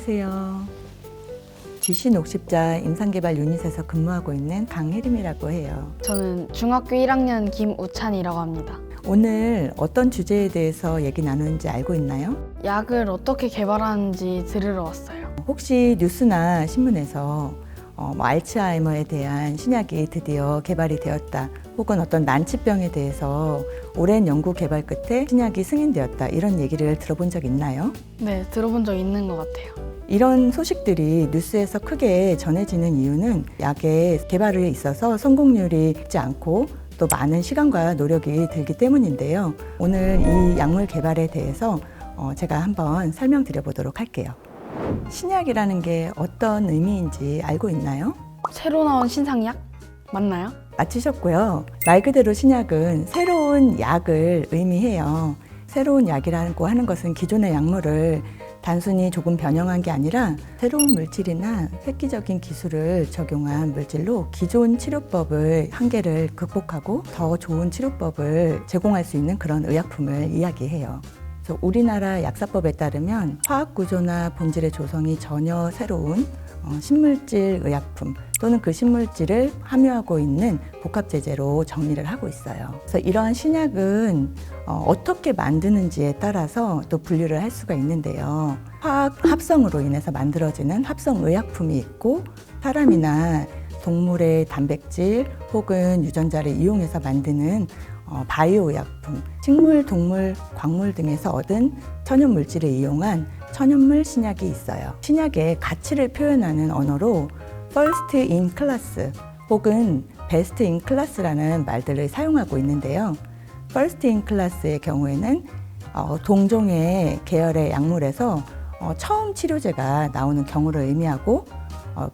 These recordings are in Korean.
안녕하세요. GC 녹십자 임상개발 유닛에서 근무하고 있는 강혜림이라고 해요. 저는 중학교 1학년 김우찬이라고 합니다. 오늘 어떤 주제에 대해서 얘기 나누는지 알고 있나요? 약을 어떻게 개발하는지 들으러 왔어요. 혹시 뉴스나 신문에서 알츠하이머에 대한 신약이 드디어 개발이 되었다, 혹은 어떤 난치병에 대해서 오랜 연구 개발 끝에 신약이 승인되었다, 이런 얘기를 들어본 적 있나요? 네, 들어본 적 있는 것 같아요. 이런 소식들이 뉴스에서 크게 전해지는 이유는 약의 개발에 있어서 성공률이 높지 않고 또 많은 시간과 노력이 들기 때문인데요. 오늘 이 약물 개발에 대해서 제가 한번 설명드려 보도록 할게요. 신약이라는 게 어떤 의미인지 알고 있나요? 새로 나온 신상약? 맞나요? 맞추셨고요. 말 그대로 신약은 새로운 약을 의미해요. 새로운 약이라고 하는 것은 기존의 약물을 단순히 조금 변형한 게 아니라 새로운 물질이나 획기적인 기술을 적용한 물질로 기존 치료법의 한계를 극복하고 더 좋은 치료법을 제공할 수 있는 그런 의약품을 이야기해요. 그래서 우리나라 약사법에 따르면 화학 구조나 본질의 조성이 전혀 새로운 신물질 의약품 또는 그 신물질을 함유하고 있는 복합제제로 정리를 하고 있어요. 그래서 이러한 신약은 어떻게 만드는지에 따라서 또 분류를 할 수가 있는데요. 화학 합성으로 인해서 만들어지는 합성 의약품이 있고, 사람이나 동물의 단백질 혹은 유전자를 이용해서 만드는 바이오 의약품, 식물, 동물, 광물 등에서 얻은 천연 물질을 이용한 천연물 신약이 있어요. 신약의 가치를 표현하는 언어로 first in class 혹은 best in class라는 말들을 사용하고 있는데요. first in class의 경우에는 동종의 계열의 약물에서 처음 치료제가 나오는 경우를 의미하고,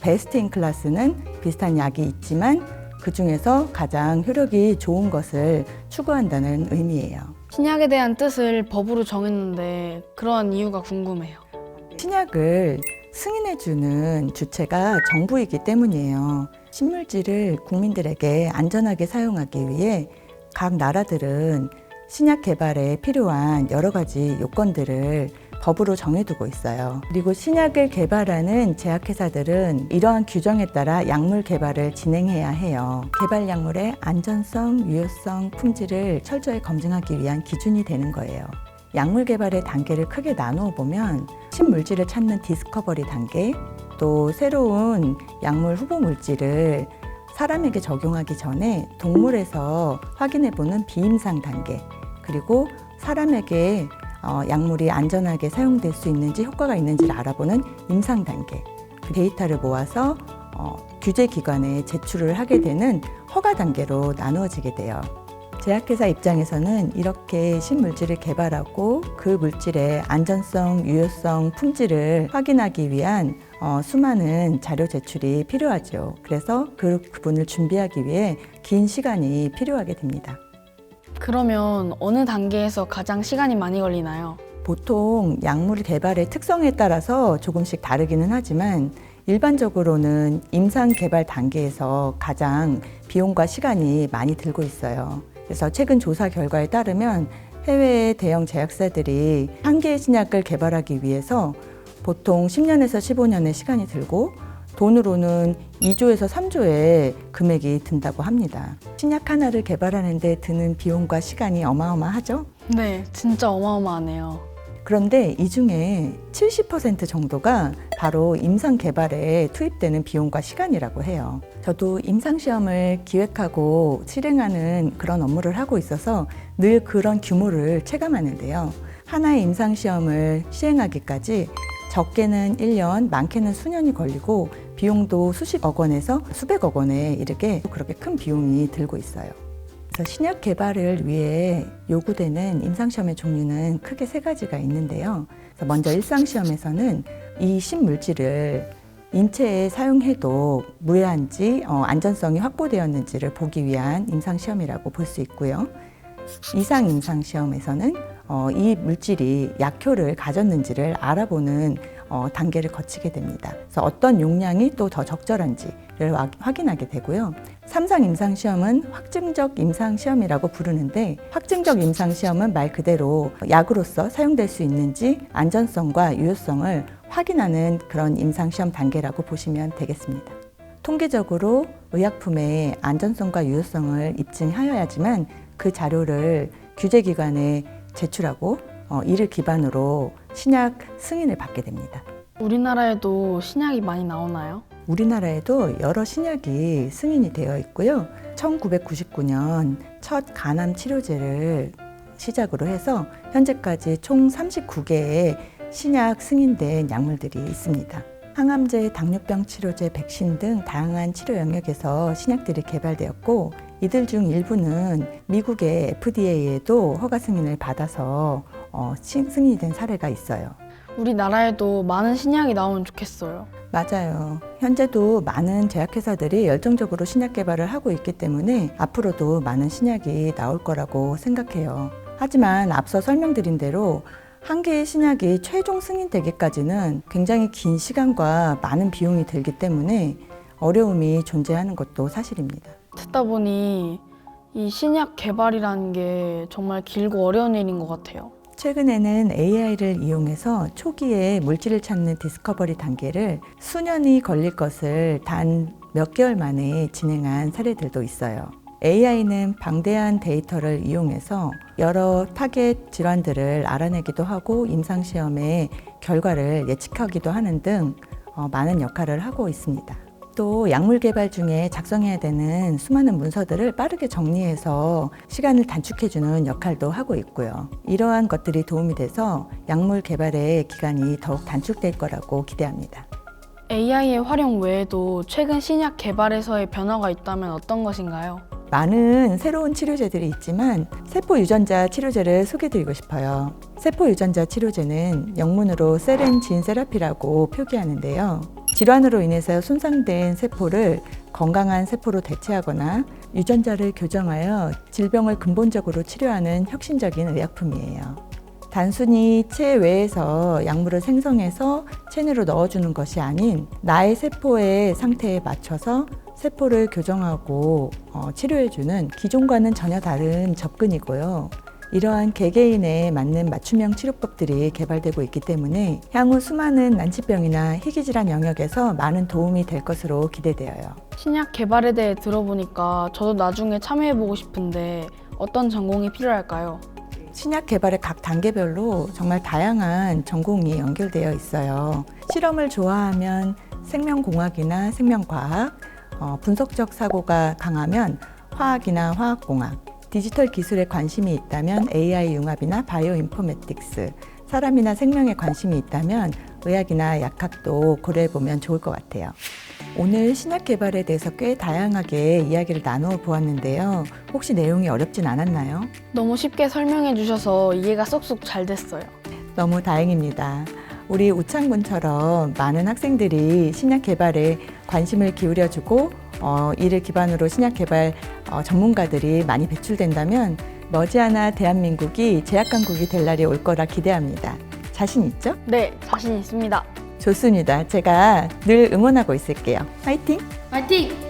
best in class는 비슷한 약이 있지만 그 중에서 가장 효력이 좋은 것을 추구한다는 의미예요. 신약에 대한 뜻을 법으로 정했는데 그런 이유가 궁금해요. 신약을 승인해주는 주체가 정부이기 때문이에요. 신물질을 국민들에게 안전하게 사용하기 위해 각 나라들은 신약 개발에 필요한 여러 가지 요건들을 법으로 정해두고 있어요. 그리고 신약을 개발하는 제약회사들은 이러한 규정에 따라 약물 개발을 진행해야 해요. 개발 약물의 안전성, 유효성, 품질을 철저히 검증하기 위한 기준이 되는 거예요. 약물 개발의 단계를 크게 나누어 보면 신물질을 찾는 디스커버리 단계, 또 새로운 약물 후보 물질을 사람에게 적용하기 전에 동물에서 확인해보는 비임상 단계, 그리고 사람에게 약물이 안전하게 사용될 수 있는지, 효과가 있는지를 알아보는 임상 단계, 그 데이터를 모아서 규제기관에 제출을 하게 되는 허가 단계로 나누어지게 돼요. 제약회사 입장에서는 이렇게 신물질을 개발하고 그 물질의 안전성, 유효성, 품질을 확인하기 위한 수많은 자료 제출이 필요하죠. 그래서 그 부분을 준비하기 위해 긴 시간이 필요하게 됩니다. 그러면 어느 단계에서 가장 시간이 많이 걸리나요? 보통 약물 개발의 특성에 따라서 조금씩 다르기는 하지만 일반적으로는 임상 개발 단계에서 가장 비용과 시간이 많이 들고 있어요. 그래서 최근 조사 결과에 따르면 해외의 대형 제약사들이 한 개의 신약을 개발하기 위해서 보통 10년에서 15년의 시간이 들고, 돈으로는 2조에서 3조의 금액이 든다고 합니다. 신약 하나를 개발하는 데 드는 비용과 시간이 어마어마하죠? 네, 진짜 어마어마하네요. 그런데 이 중에 70% 정도가 바로 임상 개발에 투입되는 비용과 시간이라고 해요. 저도 임상시험을 기획하고 실행하는 그런 업무를 하고 있어서 늘 그런 규모를 체감하는데요. 하나의 임상시험을 시행하기까지 적게는 1년, 많게는 수년이 걸리고 비용도 수십억 원에서 수백억 원에 이르게 그렇게 큰 비용이 들고 있어요. 그래서 신약 개발을 위해 요구되는 임상시험의 종류는 크게 세 가지가 있는데요. 먼저 일상시험에서는 이 신물질을 인체에 사용해도 무해한지, 안전성이 확보되었는지를 보기 위한 임상시험이라고 볼 수 있고요. 이상 임상시험에서는 이 물질이 약효를 가졌는지를 알아보는 단계를 거치게 됩니다. 그래서 어떤 용량이 또 더 적절한지를 확인하게 되고요. 3상 임상시험은 확증적 임상시험이라고 부르는데, 확증적 임상시험은 말 그대로 약으로서 사용될 수 있는지 안전성과 유효성을 확인하는 그런 임상시험 단계라고 보시면 되겠습니다. 통계적으로 의약품의 안전성과 유효성을 입증하여야지만 그 자료를 규제기관에 제출하고 이를 기반으로 신약 승인을 받게 됩니다. 우리나라에도 신약이 많이 나오나요? 우리나라에도 여러 신약이 승인이 되어 있고요. 1999년 첫 간암 치료제를 시작으로 해서 현재까지 총 39개의 신약 승인된 약물들이 있습니다. 항암제, 당뇨병 치료제, 백신 등 다양한 치료 영역에서 신약들이 개발되었고 이들 중 일부는 미국의 FDA에도 허가 승인을 받아서 승인이 된 사례가 있어요. 우리나라에도 많은 신약이 나오면 좋겠어요. 맞아요. 현재도 많은 제약회사들이 열정적으로 신약 개발을 하고 있기 때문에 앞으로도 많은 신약이 나올 거라고 생각해요. 하지만 앞서 설명드린 대로 한 개의 신약이 최종 승인되기까지는 굉장히 긴 시간과 많은 비용이 들기 때문에 어려움이 존재하는 것도 사실입니다. 듣다 보니 이 신약 개발이라는 게 정말 길고 어려운 일인 것 같아요. 최근에는 AI를 이용해서 초기에 물질을 찾는 디스커버리 단계를 수년이 걸릴 것을 단 몇 개월 만에 진행한 사례들도 있어요. AI는 방대한 데이터를 이용해서 여러 타겟 질환들을 알아내기도 하고 임상시험의 결과를 예측하기도 하는 등 많은 역할을 하고 있습니다. 또 약물 개발 중에 작성해야 되는 수많은 문서들을 빠르게 정리해서 시간을 단축해주는 역할도 하고 있고요. 이러한 것들이 도움이 돼서 약물 개발의 기간이 더욱 단축될 거라고 기대합니다. AI의 활용 외에도 최근 신약 개발에서의 변화가 있다면 어떤 것인가요? 많은 새로운 치료제들이 있지만 세포 유전자 치료제를 소개드리고 싶어요. 세포 유전자 치료제는 영문으로 셀 앤 진 세라피라고 표기하는데요. 질환으로 인해서 손상된 세포를 건강한 세포로 대체하거나 유전자를 교정하여 질병을 근본적으로 치료하는 혁신적인 의약품이에요. 단순히 체외에서 약물을 생성해서 체내로 넣어주는 것이 아닌 나의 세포의 상태에 맞춰서 세포를 교정하고 치료해주는 기존과는 전혀 다른 접근이고요. 이러한 개개인에 맞는 맞춤형 치료법들이 개발되고 있기 때문에 향후 수많은 난치병이나 희귀질환 영역에서 많은 도움이 될 것으로 기대되어요. 신약 개발에 대해 들어보니까 저도 나중에 참여해보고 싶은데 어떤 전공이 필요할까요? 신약 개발의 각 단계별로 정말 다양한 전공이 연결되어 있어요. 실험을 좋아하면 생명공학이나 생명과학, 분석적 사고가 강하면 화학이나 화학공학, 디지털 기술에 관심이 있다면 AI 융합이나 바이오 인포메틱스, 사람이나 생명에 관심이 있다면 의학이나 약학도 고려해보면 좋을 것 같아요. 오늘 신약 개발에 대해서 꽤 다양하게 이야기를 나누어 보았는데요. 혹시 내용이 어렵진 않았나요? 너무 쉽게 설명해 주셔서 이해가 쏙쏙 잘 됐어요. 너무 다행입니다. 우리 우창군처럼 많은 학생들이 신약 개발에 관심을 기울여주고 이를 기반으로 신약 개발 전문가들이 많이 배출된다면 머지않아 대한민국이 제약 강국이 될 날이 올 거라 기대합니다. 자신 있죠? 네, 자신 있습니다. 좋습니다. 제가 늘 응원하고 있을게요. 화이팅! 화이팅!